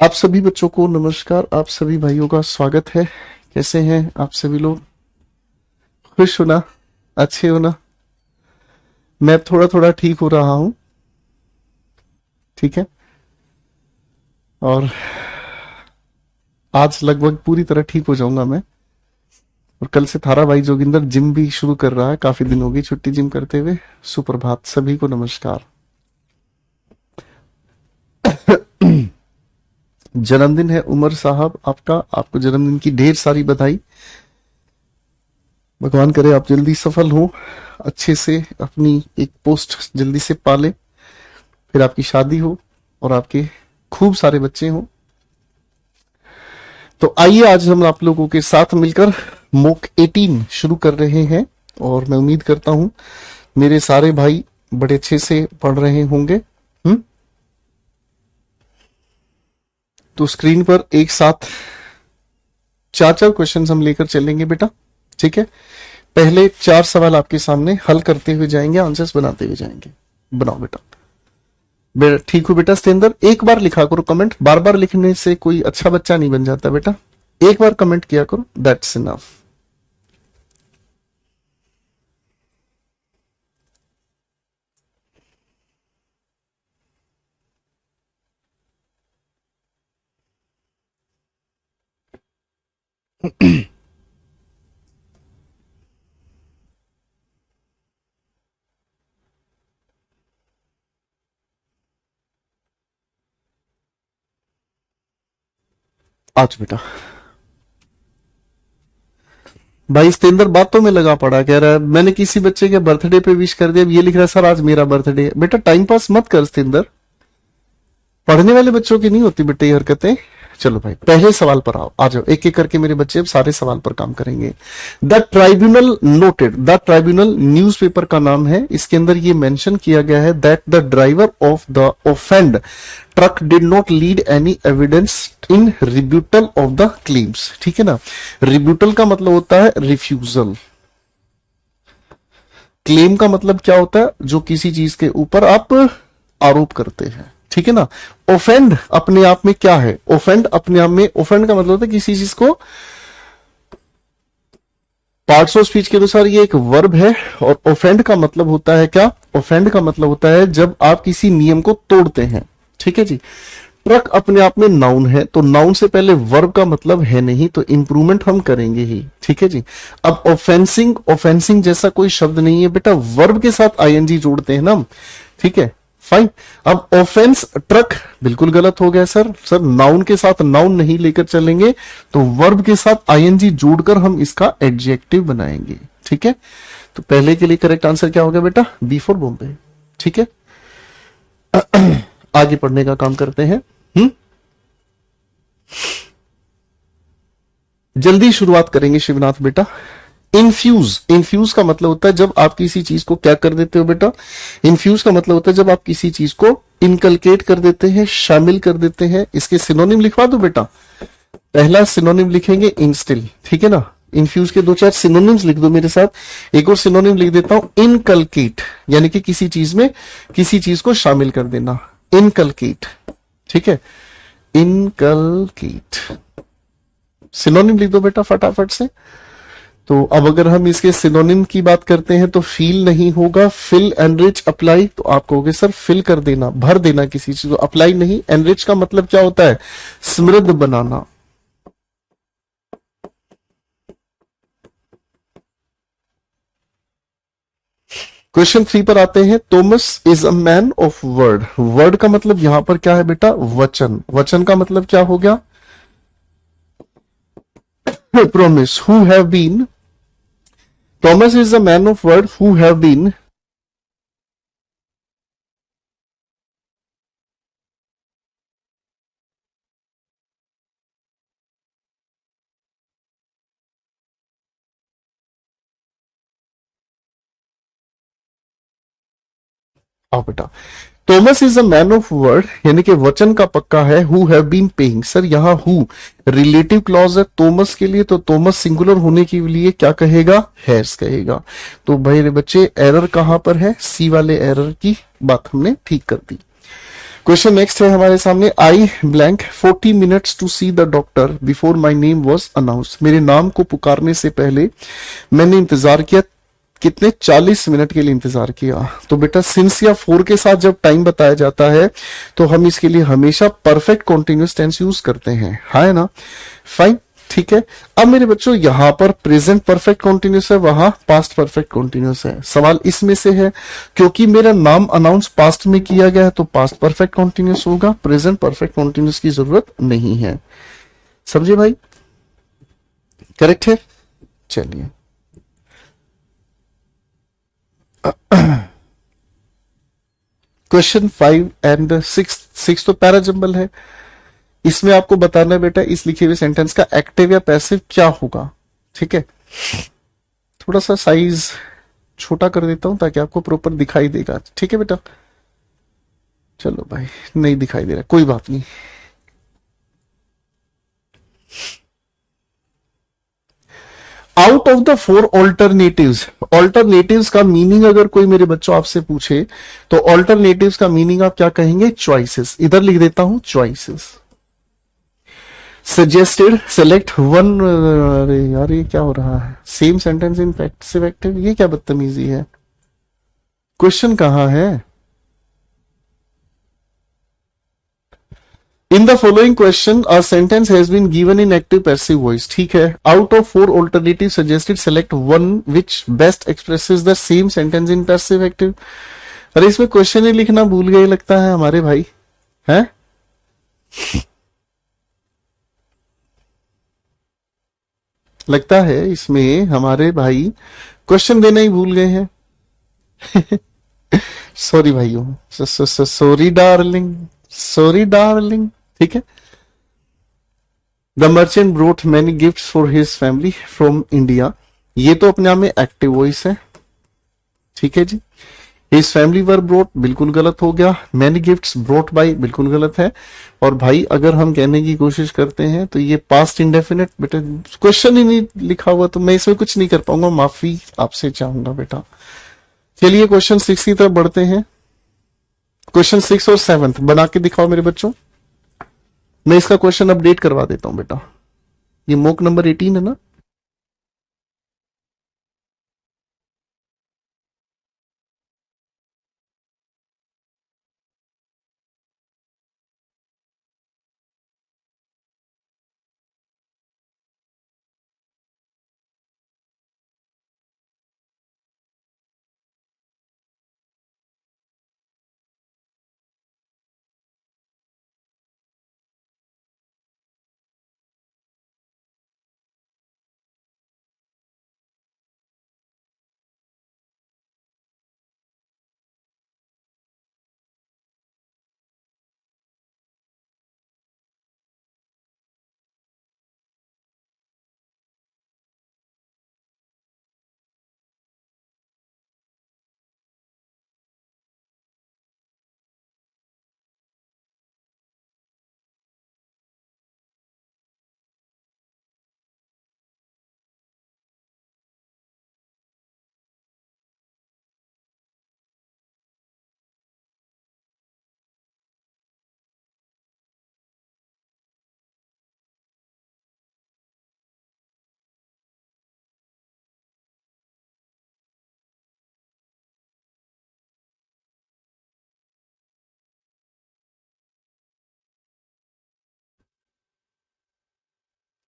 आप सभी बच्चों को नमस्कार। आप सभी भाइयों का स्वागत है। कैसे हैं आप सभी लोग? खुश हो ना? अच्छे हो ना? मैं थोड़ा थोड़ा ठीक हो रहा हूँ। ठीक है। और आज लगभग पूरी तरह ठीक हो जाऊंगा मैं। और कल से थारा भाई जोगिंदर जिम भी शुरू कर रहा है। काफी दिन हो गई छुट्टी जिम करते हुए। सुप्रभात सभी को नमस्कार। जन्मदिन है उमर साहब आपका। आपको जन्मदिन की ढेर सारी बधाई। भगवान करे आप जल्दी सफल हो, अच्छे से अपनी एक पोस्ट जल्दी से पाले, फिर आपकी शादी हो और आपके खूब सारे बच्चे हों। तो आइए आज हम आप लोगों के साथ मिलकर मोक 18 शुरू कर रहे हैं। और मैं उम्मीद करता हूं मेरे सारे भाई बड़े अच्छे से पढ़ रहे होंगे। तो स्क्रीन पर एक साथ चार चार क्वेश्चन हम लेकर चलेंगे बेटा। ठीक है। पहले चार सवाल आपके सामने हल करते हुए जाएंगे, आंसर्स बनाते हुए जाएंगे। बनाओ बेटा। ठीक हो बेटा सतेंद्र? एक बार लिखा करो कमेंट, बार बार लिखने से कोई अच्छा बच्चा नहीं बन जाता बेटा। एक बार कमेंट किया करो, दैट्स इनफ। आज बेटा भाई सतेंद्र बातों में लगा पड़ा, कह रहा है मैंने किसी बच्चे के बर्थडे पे विश कर दिया। अब ये लिख रहा है सर आज मेरा बर्थडे है। बेटा टाइम पास मत कर सतेंद्र, पढ़ने वाले बच्चों की नहीं होती बेटे ये हरकतें। चलो भाई पहले सवाल पर आओ, आ जाओ। एक एक करके मेरे बच्चे अब सारे सवाल पर काम करेंगे। The tribunal noted, the tribunal newspaper का नाम है। इसके अंदर ये मेंशन किया गया है that the driver of the offend truck did not lead any evidence in rebuttal of the claims. ठीक है ना। रिब्यूटल का मतलब होता है रिफ्यूजल। क्लेम का मतलब क्या होता है? जो किसी चीज के ऊपर आप आरोप करते हैं। ठीक है ना। ओफेंड अपने आप में क्या है? ओफेंड अपने आप में, ओफेंड का मतलब होता है किसी चीज को, पार्ट्स ऑफ स्पीच के अनुसार ये एक वर्ब है। और ओफेंड का मतलब होता है क्या? ओफेंड का मतलब होता है जब आप किसी नियम को तोड़ते हैं। ठीक है जी। ट्रक अपने आप में नाउन है, तो नाउन से पहले वर्ब का मतलब है नहीं, तो इंप्रूवमेंट हम करेंगे ही। ठीक है जी। अब ऑफेंसिंग, ऑफेंसिंग जैसा कोई शब्द नहीं है बेटा, वर्ब के साथ आईएनजी जोड़ते हैं ना हम। ठीक है फाइन। अब ऑफेंस ट्रक बिल्कुल गलत हो गया सर। सर नाउन के साथ नाउन नहीं लेकर चलेंगे, तो वर्ब के साथ आईएनजी जोड़कर हम इसका एडजेक्टिव बनाएंगे। ठीक है। तो पहले के लिए करेक्ट आंसर क्या हो गया बेटा? B for Bombay. ठीक है। आगे पढ़ने का काम करते हैं। जल्दी शुरुआत करेंगे शिवनाथ बेटा। इन्फ्यूज, इन्फ्यूज का मतलब होता है जब आप किसी चीज को क्या कर देते हो बेटा? इन्फ्यूज का मतलब होता है जब आप किसी चीज को इनकलकेट कर देते हैं, शामिल कर देते हैं। इसके सिनोनिम लिखवा दो बेटा। पहला सिनोनिम लिखेंगे इंस्टिल। ठीक है ना। इन्फ्यूज के दो चार सिनोनिम्स लिख दो मेरे साथ। एक और सिनोनिम लिख देता हूं, इनकलकेट, यानी कि किसी चीज में किसी चीज को शामिल कर देना। इनकलकेट। ठीक है। इनकलकेट सिनोनिम लिख दो बेटा फटाफट से। तो अब अगर हम इसके सिनोनिम की बात करते हैं तो फील नहीं होगा, फिल, एनरिच, अप्लाई। तो आप कहोगे सर फिल कर देना, भर देना किसी चीज को, अप्लाई नहीं। एनरिच का मतलब क्या होता है? समृद्ध बनाना। क्वेश्चन 3 पर आते हैं। Thomas is a man of word. Word का मतलब यहां पर क्या है बेटा? वचन। वचन का मतलब क्या हो गया? promise, who have been, Thomas is a man of word who have been, आओ बेटा। Thomas is a man of word यानी कि वचन का पक्का है। Who have been paying, sir यहाँ हु रिलेटिव क्लॉज है थॉमस के लिए, तो थॉमस सिंगुलर होने के लिए क्या कहेगा? हैज कहेगा। तो भाई बच्चे एरर कहां पर है? सी वाले एरर की बात हमने ठीक कर दी। क्वेश्चन नेक्स्ट है हमारे सामने, I blank 40 minutes to see the doctor before my name was announce. मेरे नाम को पुकारने से पहले मैंने इंतजार किया, कितने 40 मिनट के लिए इंतजार किया। तो बेटा सिंस या फोर के साथ जब टाइम बताया जाता है तो हम इसके लिए हमेशा परफेक्ट कॉन्टिन्यूस टेंस यूज करते हैं, है ना। फाइन, ठीक है। अब मेरे बच्चों यहां पर प्रेजेंट परफेक्ट कॉन्टिन्यूस है, वहां पास्ट परफेक्ट कॉन्टिन्यूस है। सवाल इसमें से है क्योंकि मेरा नाम अनाउंस पास्ट में किया गया है तो पास्ट परफेक्ट कॉन्टिन्यूस होगा, प्रेजेंट परफेक्ट कॉन्टिन्यूस की जरूरत नहीं है। समझे भाई, करेक्ट है। चलिए क्वेश्चन 5 एंड 6 तो पैराजंबल है। इसमें आपको बताना है बेटा इस लिखे हुए सेंटेंस का एक्टिव या पैसिव क्या होगा, ठीक है। थोड़ा सा साइज छोटा कर देता हूं ताकि आपको प्रॉपर दिखाई देगा, ठीक है बेटा। चलो भाई नहीं दिखाई दे रहा, कोई बात नहीं। Out of the 4 alternatives, alternatives का मीनिंग अगर कोई मेरे बच्चों आपसे पूछे तो ऑल्टरनेटिव्स का मीनिंग आप क्या कहेंगे, चॉइसेस। इधर लिख देता हूं चॉइसेस। सजेस्टेड, सेलेक्ट वन, अरे यार ये क्या हो रहा है, same sentence in passive active, ये क्या बदतमीजी है। क्वेश्चन कहां है, in the following question a sentence has been given in active passive voice, ठीक है। Out of 4 alternative suggested select one which best expresses the same sentence in passive active. अरे इसमें क्वेश्चन ही लिखना भूल गए लगता है हमारे भाई, हैं। लगता है इसमें हमारे भाई क्वेश्चन देना ही भूल गए हैं। सॉरी भाइयों, सॉरी डार्लिंग, सॉरी डार्लिंग, ठीक है। The merchant brought many gifts for his family from India, ये तो अपने आप में एक्टिव वॉइस है, ठीक है जी। हिज फैमिली वर ब्रोट बिल्कुल गलत हो गया, मैनी गिफ्ट्स ब्रोट बाय बिल्कुल गलत है। और भाई अगर हम कहने की कोशिश करते हैं तो ये पास्ट इंडेफिनिट, बेटा क्वेश्चन ही नहीं लिखा हुआ तो मैं इसमें कुछ नहीं कर पाऊंगा, माफी आपसे चाहूंगा बेटा। चलिए क्वेश्चन 6 की तरफ बढ़ते हैं। क्वेश्चन 6 और 7 बना के दिखाओ मेरे बच्चों। मैं इसका क्वेश्चन अपडेट करवा देता हूं बेटा, ये मॉक नंबर 18 है ना।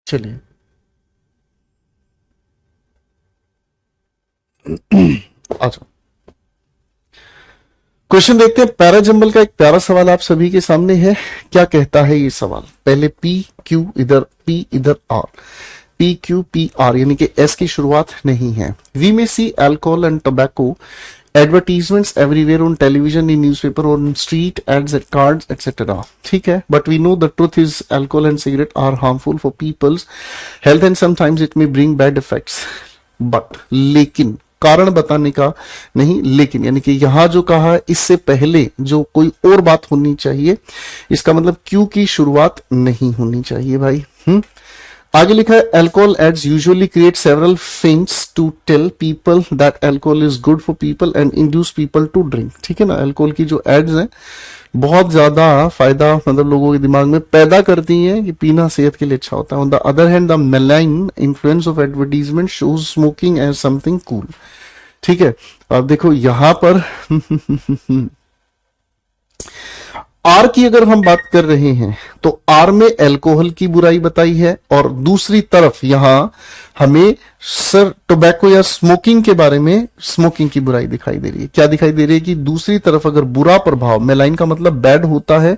चलिए आ जाओ, क्वेश्चन देखते हैं। पैराजंबल का एक प्यारा सवाल आप सभी के सामने है। क्या कहता है ये सवाल, पहले पी क्यू इधर, पी इधर R, P Q P R यानी कि एस की शुरुआत नहीं है। We may see alcohol and tobacco advertisements everywhere on television, in newspaper, on street ads, at cards etcetera, ठीक है। But we know the truth is alcohol and cigarette are harmful for people's health and sometimes it may bring bad effects. But, लेकिन, कारण बताने का नहीं, लेकिन यानी कि यहां जो कहा इससे पहले जो कोई और बात होनी चाहिए, इसका मतलब क्यू की शुरुआत नहीं होनी चाहिए भाई। आगे लिखा है alcohol ads usually create several fames to tell people that alcohol is good for people and induce people to drink. ठीक है ना, अल्कोहल की जो एड्स हैं बहुत ज्यादा फायदा मतलब लोगों के दिमाग में पैदा करती हैं कि पीना सेहत के लिए अच्छा होता है। On the other hand the malign influence of advertisement shows smoking as something cool. ठीक है, अब देखो यहां पर आर की अगर हम बात कर रहे हैं तो आर में अल्कोहल की बुराई बताई है और दूसरी तरफ यहां हमें सर टोबैको या स्मोकिंग के बारे में स्मोकिंग की बुराई दिखाई दे रही है। क्या दिखाई दे रही है कि दूसरी तरफ अगर बुरा प्रभाव, मेलाइन का मतलब बैड होता है,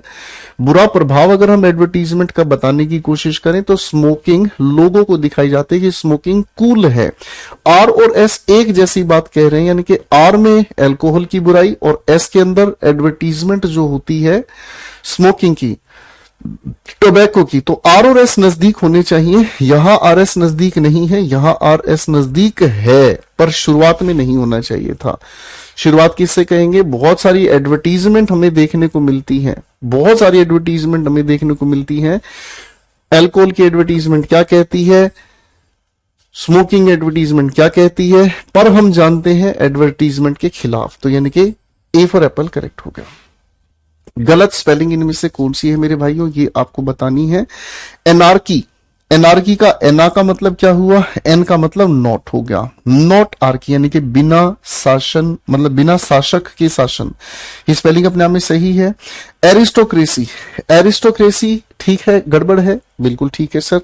बुरा प्रभाव अगर हम एडवर्टीजमेंट का बताने की कोशिश करें तो स्मोकिंग लोगों को दिखाई जाती है कि स्मोकिंग कूल है। आर और एस एक जैसी बात कह रहे हैं, यानी कि आर में अल्कोहल की बुराई और एस के अंदर एडवर्टीजमेंट जो होती है स्मोकिंग की, टोबैको की। तो आर और एस नजदीक होने चाहिए, यहां आर एस नजदीक नहीं है, यहां आर एस नजदीक है, पर शुरुआत में नहीं होना चाहिए था। शुरुआत किससे कहेंगे? बहुत सारी एडवर्टीजमेंट हमें देखने को मिलती है, बहुत सारी एडवर्टीजमेंट हमें देखने को मिलती है। अल्कोहल की एडवर्टीजमेंट क्या कहती है, स्मोकिंग एडवर्टीजमेंट क्या कहती है, पर हम जानते हैं एडवर्टीजमेंट के खिलाफ। तो यानी कि ए फॉर एप्पल करेक्ट हो गया। गलत स्पेलिंग इनमें से कौन सी है मेरे भाइयों, ये आपको बतानी है। एनार्की, एनार्की का एना का मतलब क्या हुआ, एन का मतलब नॉट हो गया, नॉट आर्की, यानी कि बिना शासन, मतलब बिना शासक के शासन। ये स्पेलिंग अपने आप में सही है। एरिस्टोक्रेसी, एरिस्टोक्रेसी ठीक है, गड़बड़ है, बिल्कुल ठीक है सर,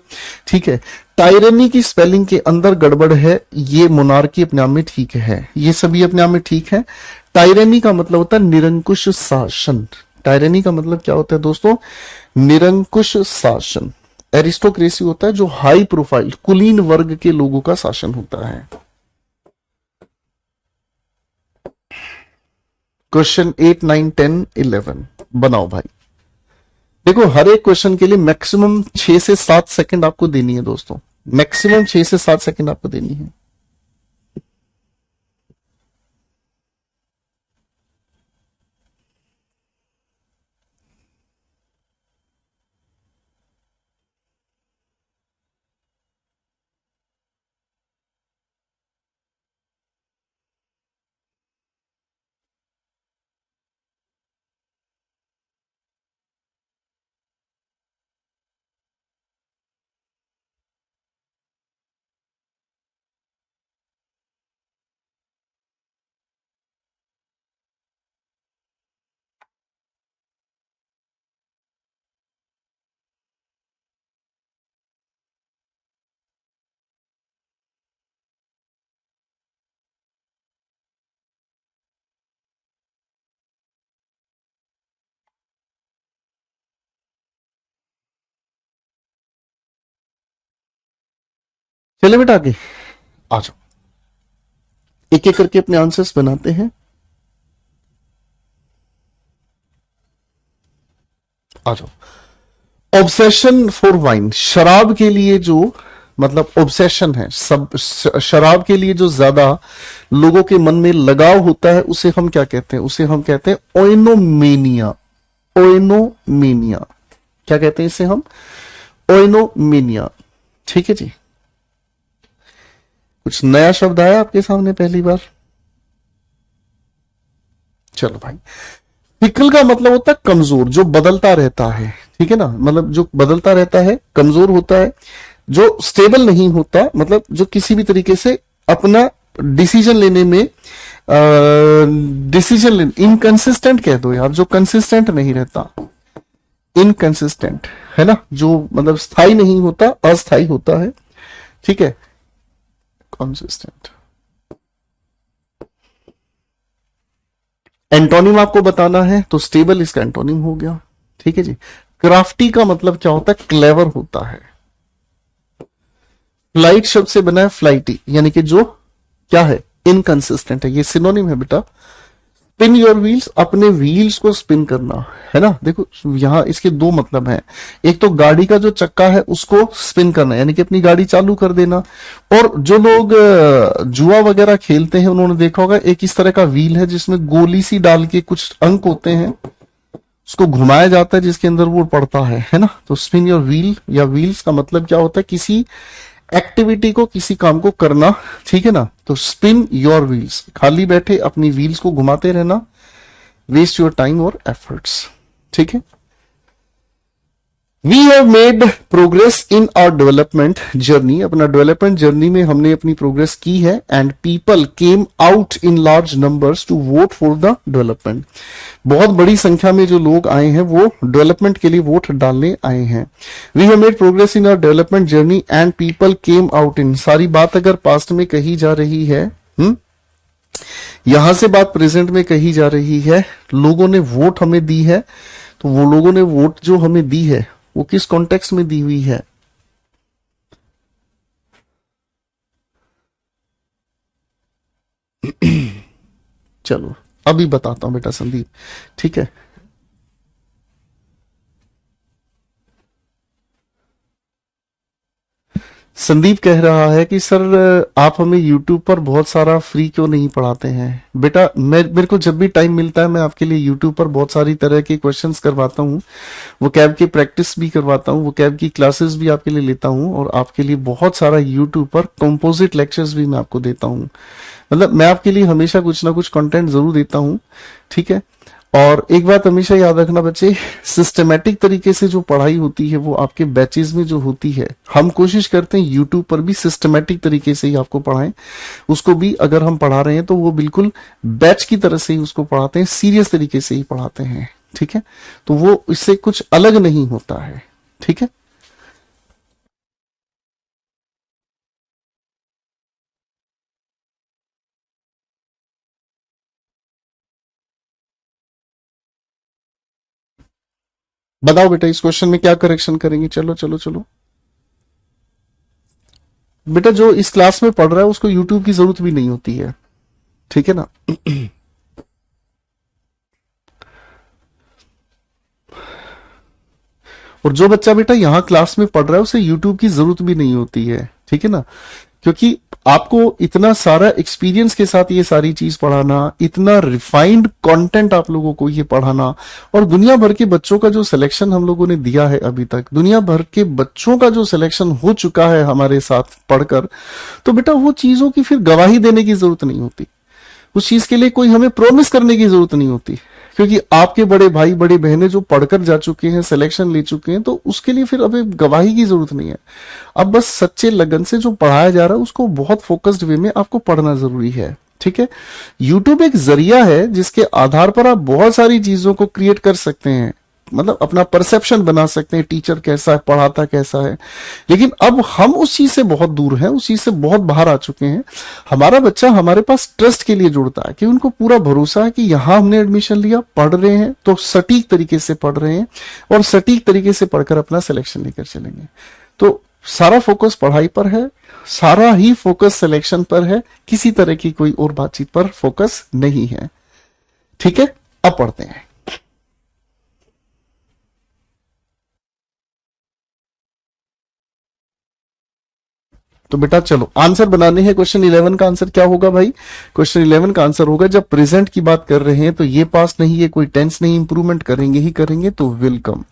ठीक है। टायरनी की स्पेलिंग के अंदर गड़बड़ है, ये मोनार्की अपने आप में ठीक है, ये सभी अपने आप में ठीक है। टायरनी का मतलब होता है निरंकुश शासन, टायरनी का मतलब क्या होता है दोस्तों, निरंकुश शासन। एरिस्टोक्रेसी होता है जो हाई प्रोफाइल कुलीन वर्ग के लोगों का शासन होता है। क्वेश्चन 8, 9, 10, 11 बनाओ भाई। देखो हर एक क्वेश्चन के लिए मैक्सिमम 6 से 7 सेकंड आपको देनी है दोस्तों, मैक्सिमम 6 से 7 सेकंड आपको देनी है। चले बेटा आगे आ जाओ, एक एक करके अपने आंसर्स बनाते हैं। आ जाओ। ऑब्सेशन फॉर वाइन, शराब के लिए जो मतलब ऑब्सेशन है, सब शराब के लिए जो ज्यादा लोगों के मन में लगाव होता है उसे हम क्या कहते हैं, उसे हम कहते हैं ओइनोमेनिया। ओइनोमेनिया क्या कहते हैं इसे हम, ओइनोमेनिया। ठीक है जी, कुछ नया शब्द आया आपके सामने पहली बार? चलो भाई, फिकल का मतलब होता है कमजोर, जो बदलता रहता है। ठीक है ना, मतलब जो बदलता रहता है, कमजोर होता है, जो स्टेबल नहीं होता, मतलब जो किसी भी तरीके से अपना डिसीजन लेने में डिसीजन लेने, इनकंसिस्टेंट कह दो यार, जो कंसिस्टेंट नहीं रहता, इनकंसिस्टेंट है ना, जो मतलब स्थायी नहीं होता, अस्थायी होता है। ठीक है, कंसिस्टेंट। एंटोनिम आपको बताना है तो स्टेबल इसका एंटोनिम हो गया। ठीक है जी। क्राफ्टी का मतलब क्या होता है, क्लेवर होता है। फ्लाइट शब्द से बना है फ्लाइटी, यानी कि जो क्या है, इनकंसिस्टेंट है, ये सिनोनिम है बेटा। स्पिन योर व्हील्स, अपने व्हील्स को स्पिन करना, है ना। देखो यहां इसके दो मतलब हैं, एक तो गाड़ी का जो चक्का है उसको स्पिन करना, यानी कि अपनी गाड़ी चालू कर देना। और जो लोग जुआ वगैरह खेलते हैं उन्होंने देखा होगा एक इस तरह का व्हील है जिसमें गोली सी डाल के कुछ अंक होते हैं, उसको घुमाया जाता है जिसके अंदर वो पड़ता है ना। तो स्पिन योर व्हील या व्हील्स का मतलब क्या होता है, किसी एक्टिविटी को, किसी काम को करना, ठीक है ना। तो स्पिन योर व्हील्स, खाली बैठे अपनी व्हील्स को घुमाते रहना, वेस्ट योर टाइम और एफर्ट्स, ठीक है। We have made progress in our development journey, अपना डेवलपमेंट जर्नी में हमने अपनी प्रोग्रेस की है। And people came out in large numbers to vote for the development, बहुत बड़ी संख्या में जो लोग आए हैं वो डेवलपमेंट के लिए वोट डालने आए हैं। We have made progress in our development journey and people came out in, सारी बात अगर पास्ट में कही जा रही है, यहां से बात प्रेजेंट में कही जा रही है, लोगों ने वोट हमें दी है। तो वो लोगों ने वोट जो हमें दी है वो किस कॉन्टेक्स्ट में दी हुई है? चलो अभी बताता हूं बेटा संदीप, ठीक है। संदीप कह रहा है कि सर आप हमें YouTube पर बहुत सारा फ्री क्यों नहीं पढ़ाते हैं? बेटा मेरे को जब भी टाइम मिलता है मैं आपके लिए YouTube पर बहुत सारी तरह के क्वेश्चंस करवाता हूँ, वो कैब की प्रैक्टिस भी करवाता हूँ, वो कैब की क्लासेस भी आपके लिए लेता हूँ, और आपके लिए बहुत सारा YouTube पर कंपोजिट लेक्चर्स भी मैं आपको देता हूँ। मतलब मैं आपके लिए हमेशा कुछ ना कुछ कंटेंट जरूर देता हूँ, ठीक है। और एक बात हमेशा याद रखना बच्चे, सिस्टमेटिक तरीके से जो पढ़ाई होती है वो आपके बैचेस में जो होती है, हम कोशिश करते हैं यूट्यूब पर भी सिस्टमेटिक तरीके से ही आपको पढ़ाएं। उसको भी अगर हम पढ़ा रहे हैं तो वो बिल्कुल बैच की तरह से ही उसको पढ़ाते हैं, सीरियस तरीके से ही पढ़ाते हैं, ठीक है। तो वो इससे कुछ अलग नहीं होता है, ठीक है। बताओ बेटा इस क्वेश्चन में क्या करेक्शन करेंगे? चलो चलो चलो। बेटा जो इस क्लास में पढ़ रहा है उसको यूट्यूब की जरूरत भी नहीं होती है, ठीक है ना। और जो बच्चा बेटा यहाँ क्लास में पढ़ रहा है उसे यूट्यूब की जरूरत भी नहीं होती है, ठीक है ना। क्योंकि आपको इतना सारा एक्सपीरियंस के साथ ये सारी चीज पढ़ाना, इतना रिफाइंड कंटेंट आप लोगों को ये पढ़ाना, और दुनिया भर के बच्चों का जो सिलेक्शन हम लोगों ने दिया है अभी तक, दुनिया भर के बच्चों का जो सिलेक्शन हो चुका है हमारे साथ पढ़कर, तो बेटा वो चीजों की फिर गवाही देने की जरूरत नहीं होती, उस चीज के लिए कोई हमें प्रॉमिस करने की जरूरत नहीं होती। क्योंकि आपके बड़े भाई बड़ी बहनें जो पढ़कर जा चुके हैं, सिलेक्शन ले चुके हैं, तो उसके लिए फिर अभी गवाही की जरूरत नहीं है। अब बस सच्चे लगन से जो पढ़ाया जा रहा है उसको बहुत फोकस्ड वे में आपको पढ़ना जरूरी है, ठीक है। यूट्यूब एक जरिया है जिसके आधार पर आप बहुत सारी चीजों को क्रिएट कर सकते हैं, मतलब अपना परसेप्शन बना सकते हैं, टीचर कैसा है, पढ़ाता कैसा है। लेकिन अब हम उस चीज से बहुत दूर हैं, उस चीज से बहुत बाहर आ चुके हैं। हमारा बच्चा हमारे पास ट्रस्ट के लिए जुड़ता है कि उनको पूरा भरोसा है कि यहां हमने एडमिशन लिया, पढ़ रहे हैं तो सटीक तरीके से पढ़ रहे हैं, और सटीक तरीके से पढ़कर अपना सिलेक्शन लेकर चलेंगे। तो सारा फोकस पढ़ाई पर है, सारा ही फोकस सिलेक्शन पर है, किसी तरह की कोई और बातचीत पर फोकस नहीं है, ठीक है। अब पढ़ते हैं। तो बेटा चलो आंसर बनाने हैं। क्वेश्चन 11 का आंसर क्या होगा भाई? क्वेश्चन 11 का आंसर होगा, जब प्रेजेंट की बात कर रहे हैं तो ये पास नहीं है, कोई टेंस नहीं, इंप्रूवमेंट करेंगे ही करेंगे, तो वेलकम।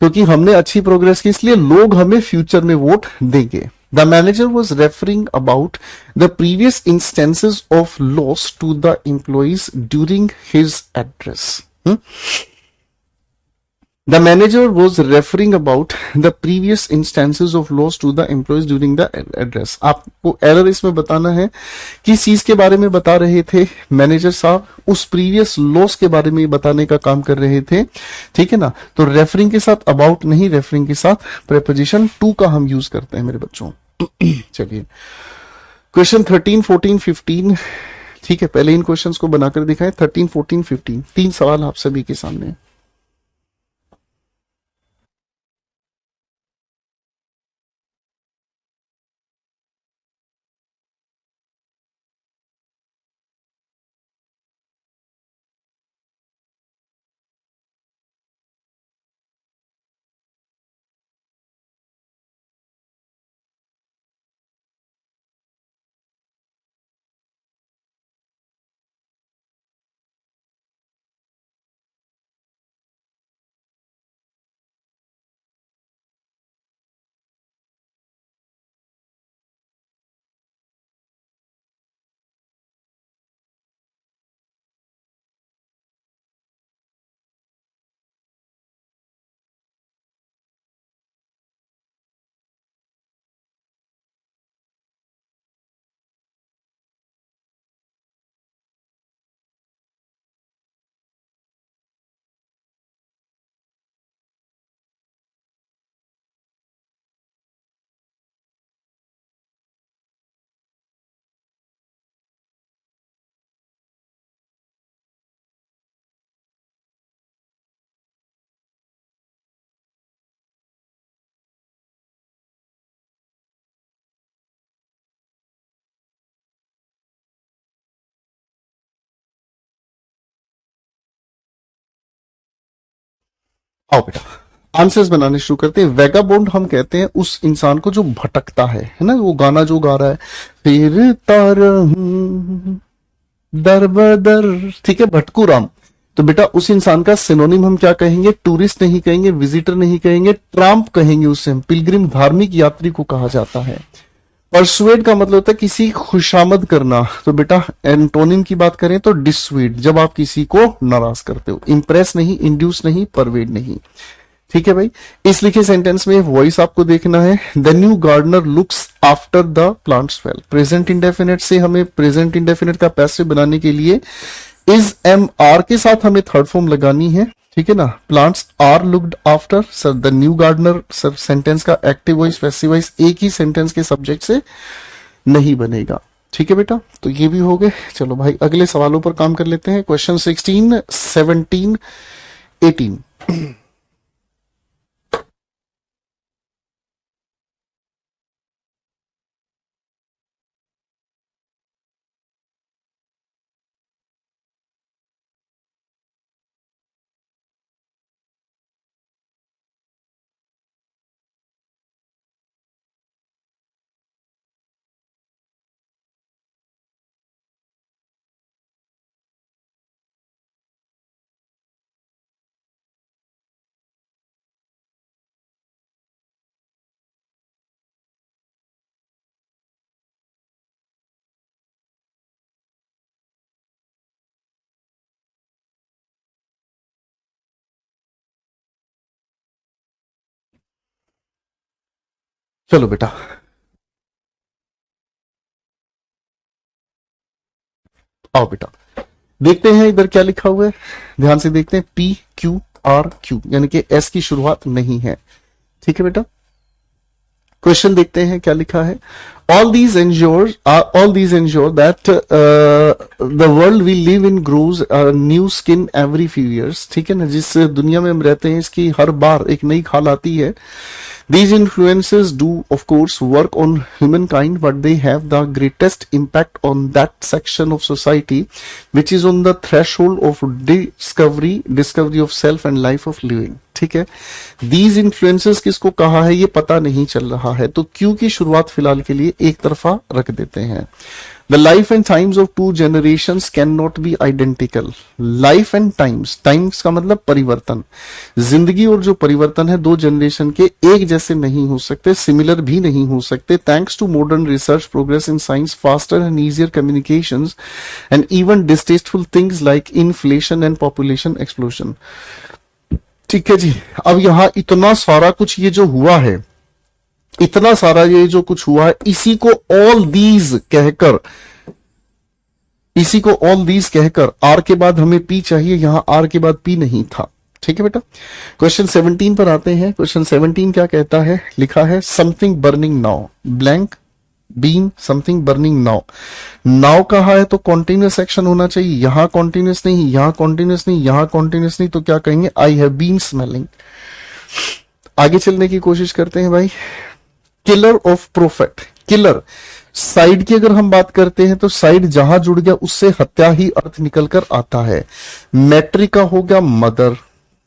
क्योंकि हमने अच्छी प्रोग्रेस की इसलिए लोग हमें फ्यूचर में वोट देंगे। The manager was referring about the previous instances of loss to the employees during his address. The manager was referring about the previous instances of loss to the employees during the address. आपको error इसमें बताना है, किस चीज के बारे में बता रहे थे मैनेजर साहब? उस प्रीवियस लॉस के बारे में बताने का काम कर रहे थे, ठीक है ना। तो रेफरिंग के साथ अबाउट नहीं, रेफरिंग के साथ प्रेपोजिशन टू का हम यूज करते हैं मेरे बच्चों। चलिए क्वेश्चन 13, 14, 15, ठीक है। पहले इन क्वेश्चंस को बनाकर दिखाएं। 13, 14, 15, तीन सवाल आप सभी के सामने। आओ बेटा आंसर्स बनाने शुरू करते हैं। वेगाबोंड हम कहते हैं उस इंसान को जो भटकता है ना, वो गाना जो गा रहा है फिर तार दर बदर, ठीक है, भटकू राम। तो बेटा उस इंसान का सिनोनिम हम क्या कहेंगे? टूरिस्ट नहीं कहेंगे, विजिटर नहीं कहेंगे, ट्राम्प कहेंगे, उससे हम पिलग्रिम धार्मिक यात्री को कहा जाता है। परसुएड का मतलब होता है किसी खुशामद करना। तो बेटा एंटोनिम की बात करें तो डिसवेड, जब आप किसी को नाराज करते हो। इंप्रेस नहीं, इंड्यूस नहीं, परवेड नहीं। ठीक है भाई, इस लिखे सेंटेंस में वॉइस आपको देखना है। The new gardener looks after the plants well. Present indefinite से हमें प्रेजेंट इंडेफिनिट का पैसिव बनाने के लिए इज एम आर के साथ हमें थर्ड फॉर्म लगानी है, ठीक है ना। Plants are looked after, sir the new gardener, sir sentence का एक्टिव वॉइस पैसिव वॉइस एक ही सेंटेंस के सब्जेक्ट से नहीं बनेगा। ठीक है बेटा, तो ये भी हो गए। चलो भाई अगले सवालों पर काम कर लेते हैं। क्वेश्चन 16, 17, 18। चलो बेटा आओ बेटा देखते हैं इधर क्या लिखा हुआ है, ध्यान से देखते हैं। पी क्यू आर क्यू यानी कि एस की शुरुआत नहीं है। ठीक है बेटा, क्वेश्चन देखते हैं क्या लिखा है। all these ensure that the world we live in grows a new skin every few years। ठीक है ना, जिस दुनिया में हम रहते हैं इसकी हर बार एक नई खाल आती है। These influences do of course work on humankind, but they have the greatest impact on that section of society which is on the threshold of discovery of self and life of living। ठीक है, these influences किसको कहा है ये पता नहीं चल रहा है, तो क्यू की शुरुआत फिलहाल के लिए एक तरफा रख देते हैं। The life and times of two generations cannot be identical। Life and times का मतलब परिवर्तन, जिंदगी और जो परिवर्तन है दो जनरेशन के एक जैसे नहीं हो सकते, सिमिलर भी नहीं हो सकते। Thanks to modern research, progress in science, faster and easier communications and even distasteful things like inflation and population explosion। ठीक है जी, अब यहां इतना सारा कुछ ये जो हुआ है, इतना सारा ये जो कुछ हुआ है, इसी को ऑल दीज कहकर आर के बाद हमें पी चाहिए, यहां आर के बाद पी नहीं था। ठीक है बेटा, क्वेश्चन 17 पर आते हैं। क्वेश्चन 17 क्या कहता है, लिखा है something burning now blank been something burning now. Now कहा है तो कॉन्टिन्यूस एक्शन होना चाहिए, यहां कॉन्टिन्यूस नहीं, यहां कॉन्टिन्यूस नहीं, यहां कॉन्टिन्यूस नहीं, तो क्या कहेंगे आई हैव बीन स्मेलिंग। आगे चलने की कोशिश करते हैं भाई। Killer of prophet, killer side की अगर हम बात करते हैं तो साइड जहां जुड़ गया उससे हत्या ही अर्थ निकल कर आता है। मैट्री का हो गया मदर,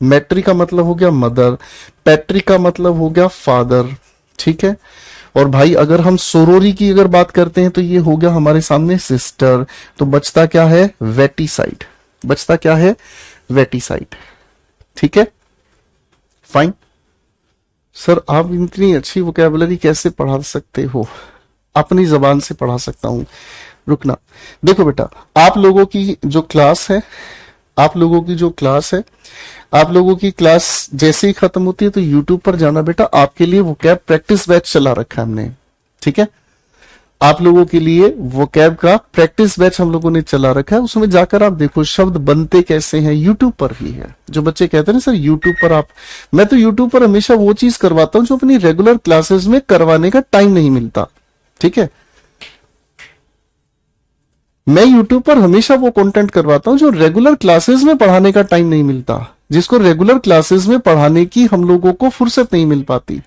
मैट्री का मतलब हो गया मदर, पैट्री का मतलब हो गया फादर। ठीक है, और भाई अगर हम सोरोरी की अगर बात करते हैं तो ये हो गया हमारे सामने सिस्टर। तो बचता क्या है, वेटिसाइड, बचता क्या है, वेटिसाइड। ठीक है, फाइन। सर आप इतनी अच्छी वोकैबुलरी कैसे पढ़ा सकते हो? अपनी जबान से पढ़ा सकता हूं, रुकना। देखो बेटा, आप लोगों की जो क्लास है, आप लोगों की जो क्लास है, आप लोगों की क्लास जैसे ही खत्म होती है तो यूट्यूब पर जाना बेटा, आपके लिए वोकैब प्रैक्टिस बैच चला रखा है हमने। ठीक है, आप लोगों के लिए वोकैब का प्रैक्टिस बैच हम लोगों ने चला रखा है, उसमें जाकर आप देखो शब्द बनते कैसे हैं, यूट्यूब पर भी है। जो बच्चे कहते हैं ना सर यूट्यूब पर आप, मैं तो यूट्यूब पर हमेशा वो चीज करवाता हूं जो अपनी रेगुलर क्लासेस में करवाने का टाइम नहीं मिलता। ठीक है, मैं यूट्यूब पर हमेशा वो कंटेंट करवाता हूं जो रेगुलर क्लासेस में पढ़ाने का टाइम नहीं मिलता, जिसको रेगुलर क्लासेस में पढ़ाने की हम लोगों को फुर्सत नहीं मिल पाती।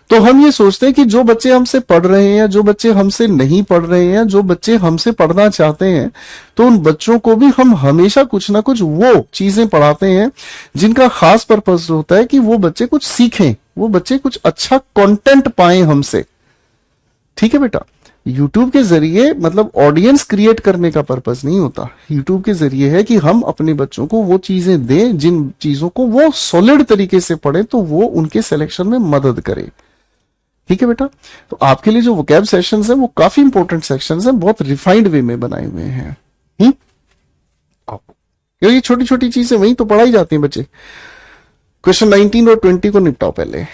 तो हम ये सोचते हैं कि जो बच्चे हमसे पढ़ रहे हैं या जो बच्चे हमसे नहीं पढ़ रहे हैं, जो बच्चे हमसे पढ़ना चाहते हैं, तो उन बच्चों को भी हम हमेशा कुछ ना कुछ वो चीजें पढ़ाते हैं जिनका खास पर्पस होता है कि वो बच्चे कुछ सीखें, वो बच्चे कुछ अच्छा कंटेंट पाएं हमसे। ठीक है बेटा, यूट्यूब के जरिए मतलब ऑडियंस क्रिएट करने का पर्पस नहीं होता। यूट्यूब के जरिए है कि हम अपने बच्चों को वो चीजें दें जिन चीजों को वो सॉलिड तरीके से पढ़े तो वो उनके सिलेक्शन में मदद करे। ठीक है बेटा, तो आपके लिए जो वोकैब सेशंस है वो काफी इंपॉर्टेंट सेक्शंस हैं, बहुत रिफाइंड वे में बनाए हुए हैं। क्योंकि ये छोटी छोटी चीजें वहीं तो पढ़ाई जाती हैं बच्चे। क्वेश्चन 19 और 20 को निपटाओ पहले।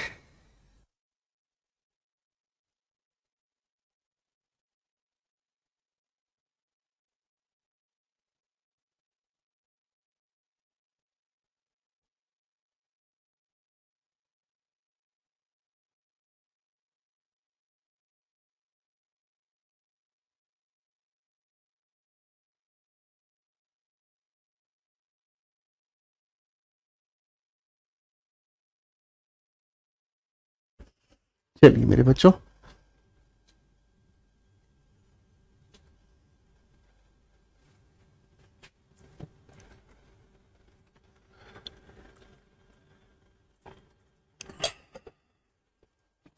चलिए मेरे बच्चों,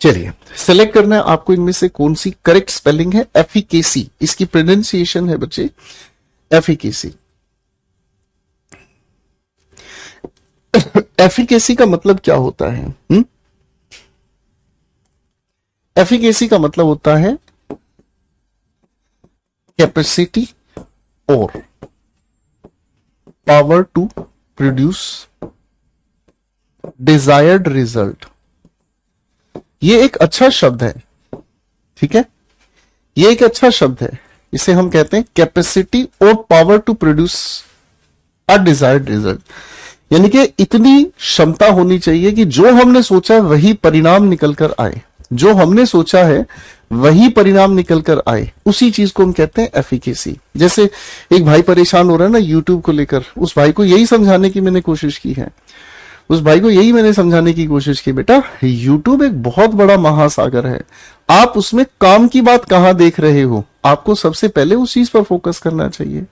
चलिए सेलेक्ट करना है आपको इनमें से कौन सी करेक्ट स्पेलिंग है। एफिकेसी, इसकी प्रोनाउंसिएशन है बच्चे एफिकेसी। एफिकेसी का मतलब क्या होता है? एफिकेसी का मतलब होता है कैपेसिटी और power to produce desired result. ये एक अच्छा शब्द है, ठीक है, ये एक अच्छा शब्द है। इसे हम कहते हैं कैपेसिटी और power to produce a desired result. यानी कि इतनी क्षमता होनी चाहिए कि जो हमने सोचा है वही परिणाम निकल कर आए, जो हमने सोचा है वही परिणाम निकल कर आए, उसी चीज को हम कहते हैं एफिकेसी। जैसे एक भाई परेशान हो रहा है ना यूट्यूब को लेकर, उस भाई को यही समझाने की मैंने कोशिश की है, उस भाई को यही मैंने समझाने की कोशिश की, बेटा यूट्यूब एक बहुत बड़ा महासागर है, आप उसमें काम की बात कहां देख रहे हो, आपको सबसे पहले उस चीज पर फोकस करना चाहिए।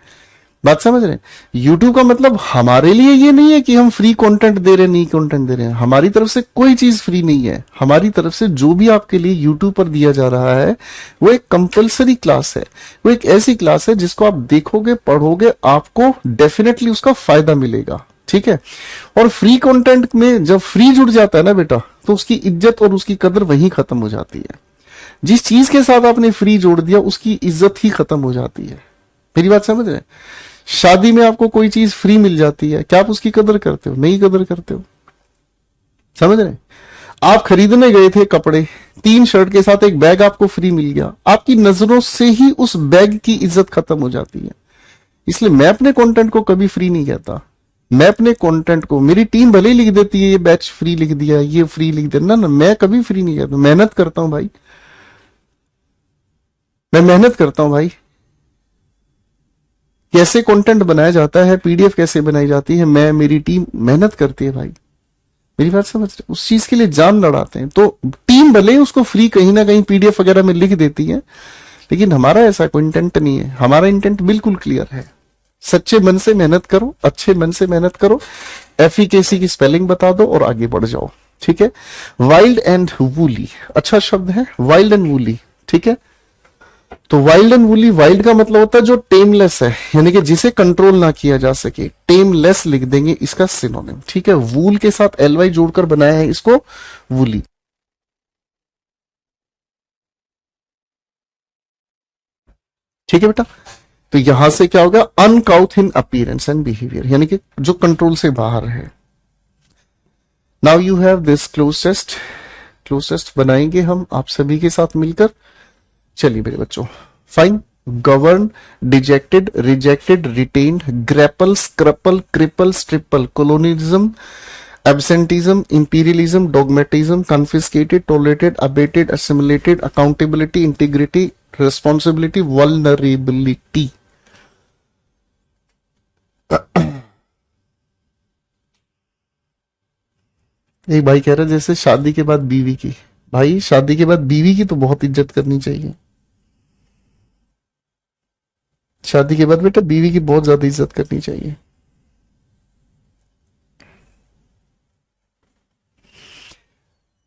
बात समझ रहे हैं? यूट्यूब का मतलब हमारे लिए ये नहीं है कि हम फ्री कंटेंट दे रहे हैं, नहीं कंटेंट दे रहे हैं, हमारी तरफ से कोई चीज फ्री नहीं है। हमारी तरफ से जो भी आपके लिए यूट्यूब पर दिया जा रहा है वो एक कंपलसरी क्लास है, वो एक ऐसी क्लास है जिसको आप देखोगे पढ़ोगे आपको डेफिनेटली उसका फायदा मिलेगा। ठीक है, और फ्री कंटेंट में जब फ्री जुड़ जाता है ना बेटा, तो उसकी इज्जत और उसकी कदर वहीं खत्म हो जाती है। जिस चीज के साथ आपने फ्री जोड़ दिया उसकी इज्जत ही खत्म हो जाती है। मेरी बात समझ रहे हैं? शादी में आपको कोई चीज फ्री मिल जाती है, क्या आप उसकी कदर करते हो? नहीं कदर करते हो। समझ रहे हैं? आप खरीदने गए थे कपड़े, 3 शर्ट के साथ एक बैग आपको फ्री मिल गया, आपकी नजरों से ही उस बैग की इज्जत खत्म हो जाती है। इसलिए मैं अपने कंटेंट को कभी फ्री नहीं कहता। मैं अपने कंटेंट को, मेरी टीम भले ही लिख देती है ये बैच फ्री लिख दिया, ये फ्री लिख दिया, ना ना, मैं कभी फ्री नहीं कहता। मेहनत करता हूं भाई, मैं मेहनत करता हूं भाई। कैसे कंटेंट बनाया जाता है, पीडीएफ कैसे बनाई जाती है, मैं, मेरी टीम मेहनत करती है भाई। मेरी बात समझ रहे? उस चीज के लिए जान लड़ाते हैं। तो टीम भले ही उसको फ्री कहीं ना कहीं पीडीएफ वगैरह में लिख देती है, लेकिन हमारा ऐसा कोई इंटेंट नहीं है। हमारा इंटेंट बिल्कुल क्लियर है, सच्चे मन से मेहनत करो, अच्छे मन से मेहनत करो, एफिकेसी की स्पेलिंग बता दो और आगे बढ़ जाओ। ठीक है, वाइल्ड एंड वूली अच्छा शब्द है, वाइल्ड एंड वूली। ठीक है, तो वाइल्ड एंड वूली, वाइल्ड का मतलब होता है जो टेमलेस है, यानी कि जिसे कंट्रोल ना किया जा सके, टेमलेस लिख देंगे इसका सिनोनिम। ठीक है, वूल के साथ एलवाई जोड़कर बनाया है इसको वूली। ठीक है बेटा, तो यहां से क्या होगा, uncouth in appearance and behaviour, यानी कि जो कंट्रोल से बाहर है। Now you have this cloze test बनाएंगे हम आप सभी के साथ मिलकर। चलिए मेरे बच्चों, fine, govern, dejected, rejected, retained, grapple, scruple, cripple, stripple, colonialism, absenteeism, imperialism, dogmatism, confiscated, tolerated, abated, assimilated, accountability, integrity, responsibility, vulnerability. एक भाई कह रहा है जैसे शादी के बाद बीवी की, भाई शादी के बाद बीवी की तो बहुत इज्जत करनी चाहिए। शादी के बाद बेटा बीवी की बहुत ज्यादा इज्जत करनी चाहिए।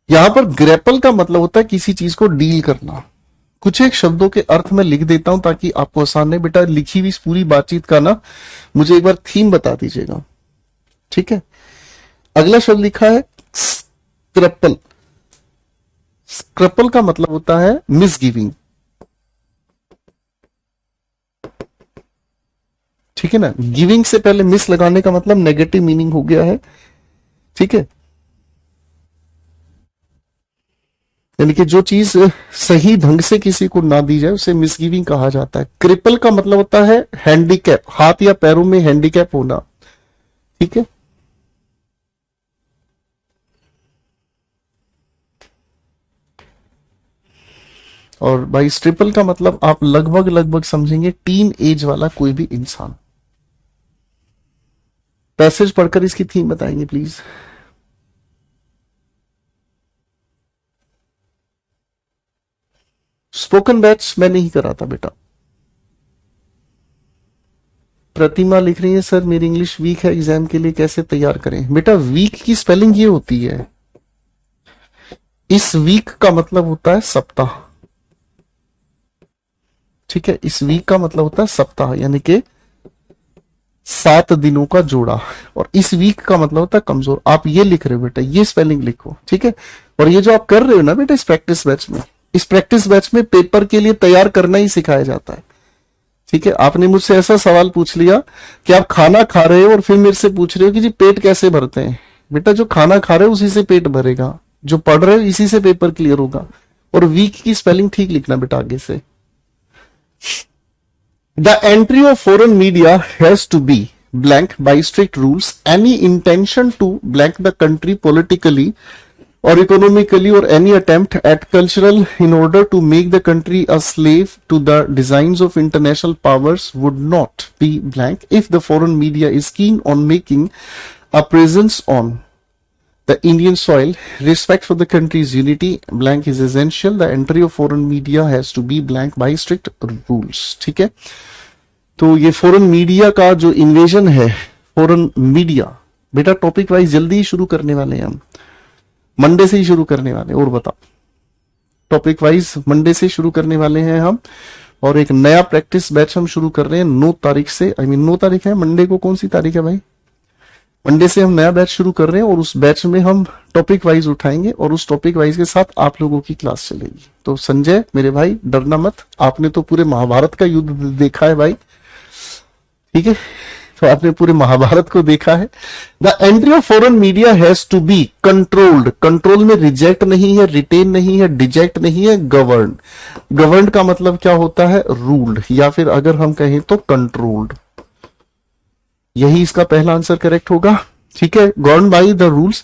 यहां पर ग्रेपल का मतलब होता है किसी चीज को डील करना। कुछ एक शब्दों के अर्थ में लिख देता हूं ताकि आपको आसान है। बेटा लिखी हुई इस पूरी बातचीत का ना मुझे एक बार थीम बता दीजिएगा, ठीक है। अगला शब्द लिखा है स्क्रपल। स्क्रपल का मतलब होता है मिसगिविंग, ठीक है ना। गिविंग से पहले मिस लगाने का मतलब नेगेटिव मीनिंग हो गया है, ठीक है। यानी कि जो चीज सही ढंग से किसी को ना दी जाए उसे मिसगिविंग कहा जाता है। क्रिपल का मतलब होता है हैंडीकैप, हाथ या पैरों में हैंडीकैप होना, ठीक है। और भाई स्ट्रिपल का मतलब आप लगभग लगभग समझेंगे टीन एज वाला कोई भी इंसान। पैसेज पढ़कर इसकी थीम बताएंगे प्लीज। स्पोकन बैच मैं नहीं करा था बेटा। प्रतिमा लिख रही है सर मेरी इंग्लिश वीक है, एग्जाम के लिए कैसे तैयार करें। बेटा वीक की स्पेलिंग ये होती है, इस वीक का मतलब होता है सप्ताह, ठीक है। इस वीक का मतलब होता है सप्ताह, यानी कि 7 दिनों का जोड़ा। और इस वीक का मतलब होता है कमजोर। आप ये लिख रहे हो बेटा, ये स्पेलिंग लिखो, ठीक है। और ये जो आप कर रहे हो ना बेटा इस प्रैक्टिस बैच में, इस प्रैक्टिस बैच में पेपर के लिए तैयार करना ही सिखाया जाता है, ठीक है। आपने मुझसे ऐसा सवाल पूछ लिया कि आप खाना खा रहे हो और फिर मेरे से पूछ रहे हो कि जी पेट कैसे भरते हैं। बेटा जो खाना खा रहे हो उसी से पेट भरेगा, जो पढ़ रहे हो इसी से पेपर क्लियर होगा। और वीक की स्पेलिंग ठीक लिखना बेटा आगे से। The entry of foreign media has to be blank by strict rules. Any intention to blank the country politically or economically or any attempt at cultural in order to make the country a slave to the designs of international powers would not be blank if the foreign media is keen on making a presence on the Indian soil. Respect for the country's unity blank is essential. The entry of foreign media has to be blank by strict rules, ठीक है। तो ये foreign media का जो invasion है, foreign media बेटा topic wise जल्दी ही शुरू करने वाले हैं हम, मंडे से ही शुरू करने वाले हैं। और बताओ टॉपिक वाइज मंडे से शुरू करने वाले हैं हम। और एक नया प्रैक्टिस बैच हम शुरू कर रहे हैं 9 तारीख से। आई मीन 9 तारीख है मंडे को, कौन सी तारीख है भाई। मंडे से हम नया बैच शुरू कर रहे हैं और उस बैच में हम टॉपिक वाइज उठाएंगे और उस टॉपिक वाइज के साथ आप लोगों की क्लास चलेगी। तो संजय मेरे भाई डरना मत, आपने तो पूरे महाभारत का युद्ध देखा है भाई, ठीक है। तो आपने पूरे महाभारत को देखा है। The entry of foreign media has to be controlled. Control में रिजेक्ट नहीं है, रिटेन नहीं है, डिजेक्ट नहीं है, गवर्न। गवर्न का मतलब क्या होता है, रूल्ड, या फिर अगर हम कहें तो कंट्रोल्ड। यही इसका पहला आंसर करेक्ट होगा, ठीक है। Govern by the rules.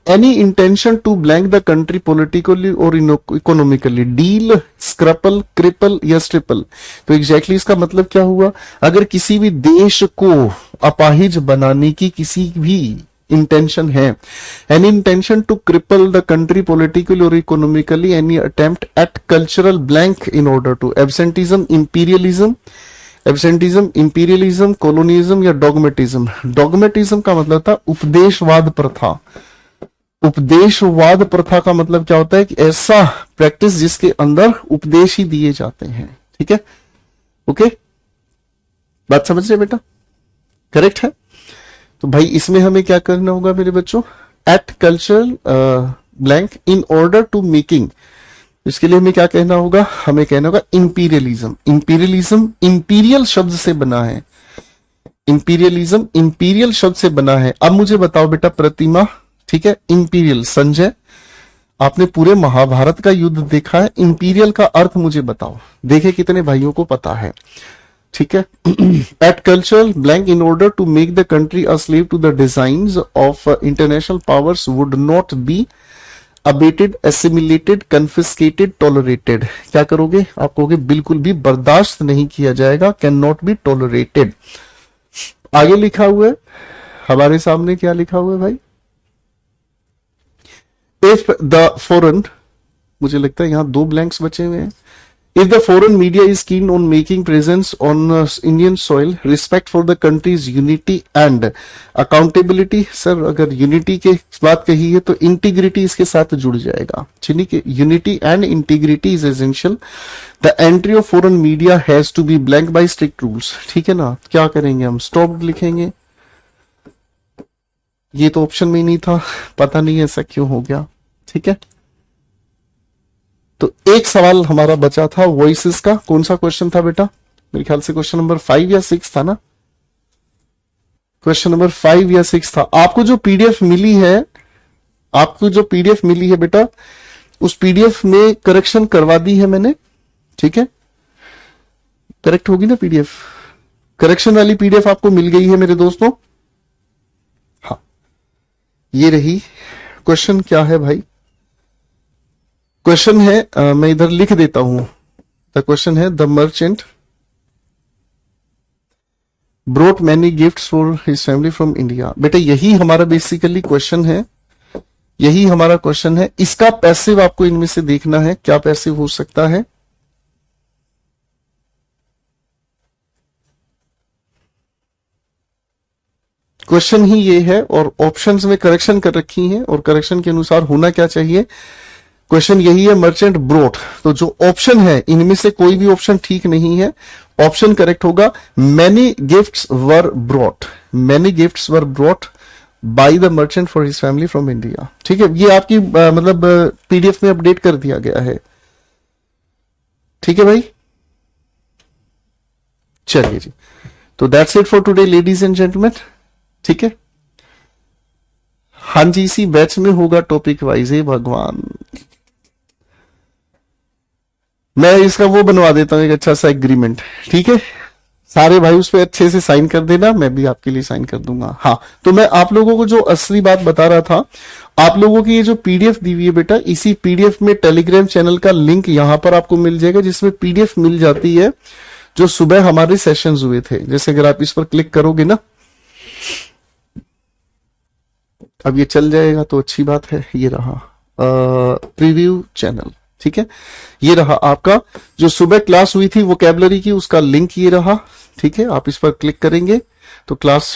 Any intention to blank the country politically और इकोनॉमिकली, डील, स्क्रपल, क्रिपल या स्ट्रिपल। तो एग्जैक्टली इसका मतलब क्या हुआ, अगर किसी भी देश को अपाहिज बनाने की किसी भी इंटेंशन है, any intention to cripple the country politically और economically, any attempt at cultural blank in order to absenteeism, imperialism, absenteeism, imperialism, colonialism या डॉगमेटिज्म। डॉगमेटिज्म का मतलब था उपदेशवाद प्रथा। उपदेशवाद प्रथा का मतलब क्या होता है कि ऐसा प्रैक्टिस जिसके अंदर उपदेश ही दिए जाते हैं, ठीक है। ओके बात समझ रहे बेटा, करेक्ट है। तो भाई इसमें हमें क्या करना होगा मेरे बच्चों, at cultural blank in order to making. इसके लिए हमें क्या कहना होगा, हमें कहना होगा इंपीरियलिज्म। इंपीरियलिज्म इंपीरियल शब्द से बना है, इंपीरियलिज्म इंपीरियल शब्द से बना है। अब मुझे बताओ बेटा प्रतिमा, ठीक है, इंपीरियल। संजय आपने पूरे महाभारत का युद्ध देखा है, इंपीरियल का अर्थ मुझे बताओ, देखे कितने भाइयों को पता है, ठीक है। At cultural blank in order to make the country a slave to the designs of international powers would not be abetted, assimilated, confiscated, tolerated. क्या करोगे, आप कहोगे बिल्कुल भी बर्दाश्त नहीं किया जाएगा, कैन नॉट बी टॉलरेटेड। आगे लिखा हुआ है हमारे सामने, क्या लिखा हुआ है भाई, if the foreign मुझे लगता है यहाँ 2 ब्लैंक्स बचे हुए हैं। If the foreign media is keen on making presence on Indian soil, respect for the country's unity and accountability, sir अगर unity के बात कही है तो integrity इसके साथ जुड़ जाएगा, ठीक है। unity and integrity is essential. The entry of foreign media has to be blank by strict rules, ठीक है ना। क्या करेंगे हम, stop लिखेंगे। ये तो ऑप्शन में ही नहीं था, पता नहीं ऐसा क्यों हो गया, ठीक है। तो एक सवाल हमारा बचा था वॉइसेस का, कौन सा क्वेश्चन था बेटा, मेरे ख्याल से क्वेश्चन नंबर 5 या 6 था ना, क्वेश्चन नंबर 5 या 6 था। आपको जो पीडीएफ मिली है, आपको जो पीडीएफ मिली है बेटा, उस पीडीएफ में करेक्शन करवा दी है मैंने, ठीक है। करेक्ट होगी ना पीडीएफ, करेक्शन वाली पीडीएफ आपको मिल गई है मेरे दोस्तों। हाँ, ये रही। क्वेश्चन क्या है भाई, क्वेश्चन है मैं इधर लिख देता हूं। द क्वेश्चन है, the merchant brought many gifts for his family from India. बेटा यही हमारा बेसिकली क्वेश्चन है, यही हमारा क्वेश्चन है। इसका पैसिव आपको इनमें से देखना है, क्या पैसिव हो सकता है। क्वेश्चन ही ये है और ऑप्शंस में करेक्शन कर रखी है और करेक्शन के अनुसार होना क्या चाहिए। क्वेश्चन यही है, मर्चेंट ब्रोट। तो जो ऑप्शन है इनमें से कोई भी ऑप्शन ठीक नहीं है, ऑप्शन करेक्ट होगा many gifts were brought, many gifts were brought by the merchant for his family from India, ठीक है। ये आपकी मतलब पीडीएफ में अपडेट कर दिया गया है, ठीक है भाई। चलिए जी, तो that's it for today ladies and gentleman, ठीक है। हाँ जी, इसी बैच में होगा टॉपिक वाइज, है भगवान। मैं इसका वो बनवा देता हूं एक अच्छा सा एग्रीमेंट, ठीक है। सारे भाई उस पर अच्छे से साइन कर देना, मैं भी आपके लिए साइन कर दूंगा। हाँ, तो मैं आप लोगों को जो असली बात बता रहा था, आप लोगों की ये जो पीडीएफ दी हुई है बेटा, इसी पीडीएफ में टेलीग्राम चैनल का लिंक यहां पर आपको मिल जाएगा, जिसमें पीडीएफ मिल जाती है जो सुबह हमारे सेशंस हुए थे। जैसे अगर आप इस पर क्लिक करोगे ना, अब ये चल जाएगा तो अच्छी बात है। ये रहा प्रीव्यू चैनल, ठीक है। ये रहा आपका जो सुबह क्लास हुई थी वोकैबुलरी की, उसका लिंक ये रहा, ठीक है। आप इस पर क्लिक करेंगे तो क्लास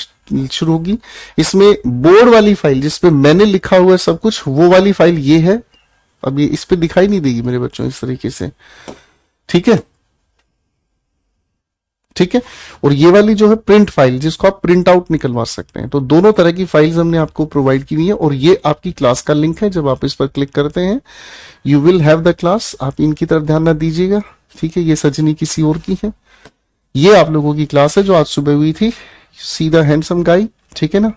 शुरू होगी। इसमें बोर्ड वाली फाइल जिसपे मैंने लिखा हुआ है सब कुछ, वो वाली फाइल ये है। अब ये इस पे दिखाई नहीं देगी मेरे बच्चों इस तरीके से, ठीक है, ठीक है। और ये वाली जो है प्रिंट फाइल, जिसको आप प्रिंट आउट निकलवा सकते हैं। तो दोनों तरह की फाइल्स हमने आपको प्रोवाइड की हुई है और ये आपकी क्लास का लिंक है। जब आप इस पर क्लिक करते हैं you will have the class. आप इनकी तरफ ध्यान ना दीजिएगा, ठीक है। ये सजनी किसी और की है, ये आप लोगों की क्लास है जो आज सुबह हुई थी। सी द हैंडसम गाई, ठीक है ना।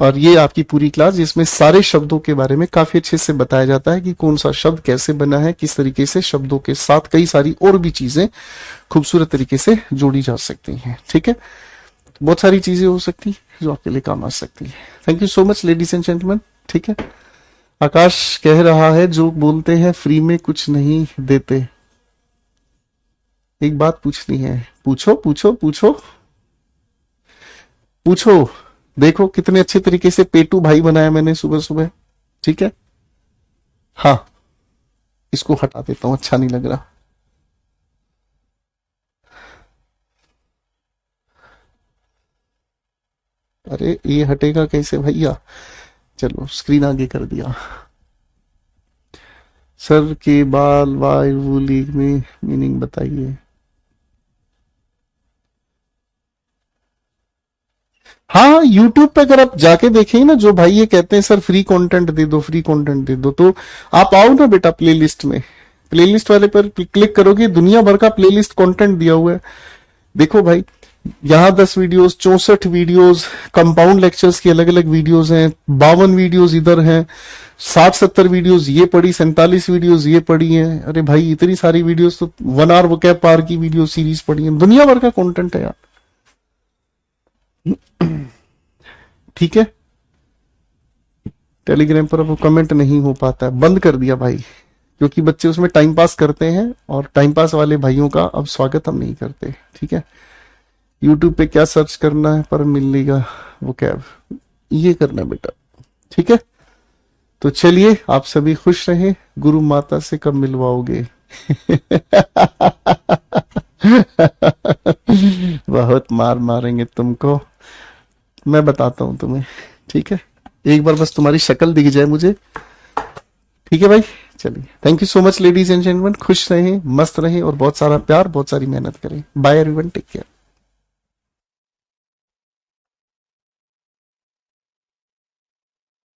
और ये आपकी पूरी क्लास, जिसमें सारे शब्दों के बारे में काफी अच्छे से बताया जाता है कि कौन सा शब्द कैसे बना है, किस तरीके से शब्दों के साथ कई सारी और भी चीजें खूबसूरत तरीके से जोड़ी जा सकती हैं, ठीक है। बहुत सारी चीजें हो सकती हैं जो आपके लिए काम आ सकती है। Thank you so much ladies and gentleman, ठीक है। आकाश कह रहा है जो बोलते हैं फ्री में कुछ नहीं देते। एक बात पूछनी है, पूछो पूछो पूछो पूछो। देखो कितने अच्छे तरीके से पेटू भाई बनाया मैंने सुबह सुबह, ठीक है। हाँ, इसको हटा देता हूं, अच्छा नहीं लग रहा। अरे ये हटेगा कैसे भैया, चलो स्क्रीन आगे कर दिया। सर के बाल वाई वो लीग में मीनिंग बताइए। हाँ, यूट्यूब पे अगर आप जाके देखेंगे ना, जो भाई ये कहते हैं सर फ्री कंटेंट दे दो, फ्री कंटेंट दे दो, तो आप आओ ना बेटा प्लेलिस्ट में, प्लेलिस्ट वाले पर क्लिक करोगे, दुनिया भर का प्लेलिस्ट कंटेंट दिया हुआ है। देखो भाई, यहाँ 10 वीडियोस, 64 वीडियोस, कंपाउंड लेक्चर्स की अलग अलग वीडियोस हैं, 52 वीडियोस इधर हैं, 60-70 वीडियोस ये पढ़ी, 47 वीडियोस ये पढ़ी हैं। अरे भाई इतनी सारी वीडियोस, तो 1 आवर वोकैब पार की वीडियो सीरीज पढ़ी है। दुनिया भर का कंटेंट है यार, ठीक है। टेलीग्राम पर अब वो कमेंट नहीं हो पाता है, बंद कर दिया भाई, क्योंकि बच्चे उसमें टाइम पास करते हैं और टाइम पास वाले भाइयों का अब स्वागत हम नहीं करते, ठीक है। यूट्यूब पे क्या सर्च करना है पर मिलेगा वो कैब, ये करना बेटा, ठीक है। तो चलिए, आप सभी खुश रहें। गुरु माता से कब मिलवाओगे? बहुत मार मारेंगे तुमको, मैं बताता हूं तुम्हें। ठीक है, एक बार बस तुम्हारी शक्ल दिख जाए मुझे। ठीक है भाई, चलिए, thank you so much ladies and gentleman. खुश रहें, मस्त रहें और बहुत सारा प्यार, बहुत सारी मेहनत करें। Bye everyone, take care.